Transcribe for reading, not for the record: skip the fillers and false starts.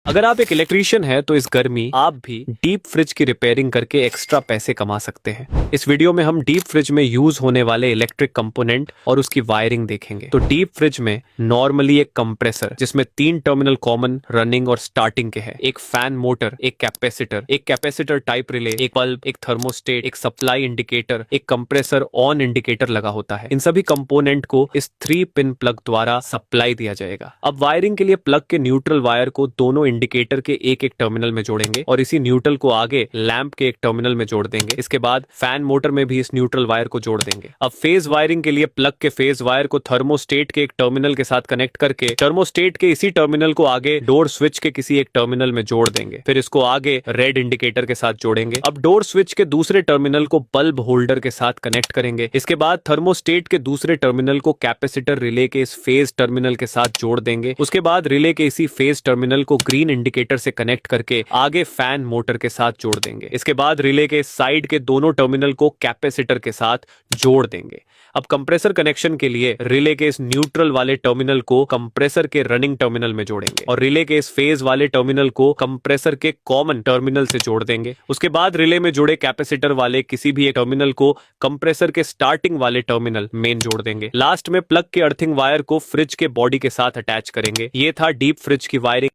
अगर आप एक इलेक्ट्रीशियन हैं तो इस गर्मी आप भी डीप फ्रिज की रिपेयरिंग करके एक्स्ट्रा पैसे कमा सकते हैं। इस वीडियो में हम डीप फ्रिज में यूज होने वाले इलेक्ट्रिक कंपोनेंट और उसकी वायरिंग देखेंगे। तो डीप फ्रिज में नॉर्मली एक कंप्रेसर जिसमें 3 टर्मिनल कॉमन, रनिंग और स्टार्टिंग के हैं, एक फैन मोटर, एक कैपेसिटर टाइप रिले, एक बल्ब, एक थर्मोस्टेट, एक सप्लाई इंडिकेटर, एक कंप्रेसर ऑन इंडिकेटर लगा होता है। इन सभी कंपोनेंट को इस 3 पिन प्लग द्वारा सप्लाई दिया जाएगा। अब वायरिंग के लिए प्लग के न्यूट्रल वायर को दोनों इंडिकेटर के एक एक टर्मिनल में जोड़ेंगे और इसी न्यूट्रल को आगे लैंप के एक टर्मिनल में जोड़ देंगे। इसके बाद फैन मोटर में भी इस न्यूट्रल वायर को जोड़ देंगे। अब फेज वायरिंग के लिए प्लग के फेज वायर को थर्मोस्टेट के एक टर्मिनल के साथ कनेक्ट करके थर्मोस्टेट के इसी टर्मिनल को आगे डोर स्विच के किसी एक टर्मिनल में जोड़ देंगे। फिर इसको आगे रेड इंडिकेटर के साथ जोड़ेंगे। अब डोर स्विच के दूसरे टर्मिनल को बल्ब होल्डर के साथ कनेक्ट करेंगे। इसके बाद थर्मोस्टेट के दूसरे टर्मिनल को कैपेसिटर रिले के इस फेज टर्मिनल के साथ जोड़ देंगे। उसके बाद रिले के इसी फेज टर्मिनल को ग्रीन इंडिकेटर से कनेक्ट करके आगे फैन मोटर के साथ जोड़ देंगे। इसके बाद रिले के साइड के दोनों टर्मिनल को कैपेसिटर के साथ जोड़ देंगे। अब कंप्रेसर कनेक्शन के लिए रिले के इस न्यूट्रल वाले टर्मिनल को कंप्रेसर के रनिंग टर्मिनल में जोड़ेंगे और रिले के इस फेज वाले टर्मिनल को कंप्रेसर के कॉमन टर्मिनल से जोड़ देंगे। उसके बाद रिले में जुड़े कैपेसिटर वाले किसी भी एक टर्मिनल को कंप्रेसर के स्टार्टिंग वाले टर्मिनल मेन जोड़ देंगे। लास्ट में प्लग के अर्थिंग वायर को फ्रिज के बॉडी के साथ अटैच करेंगे। ये था डीप फ्रिज की वायरिंग।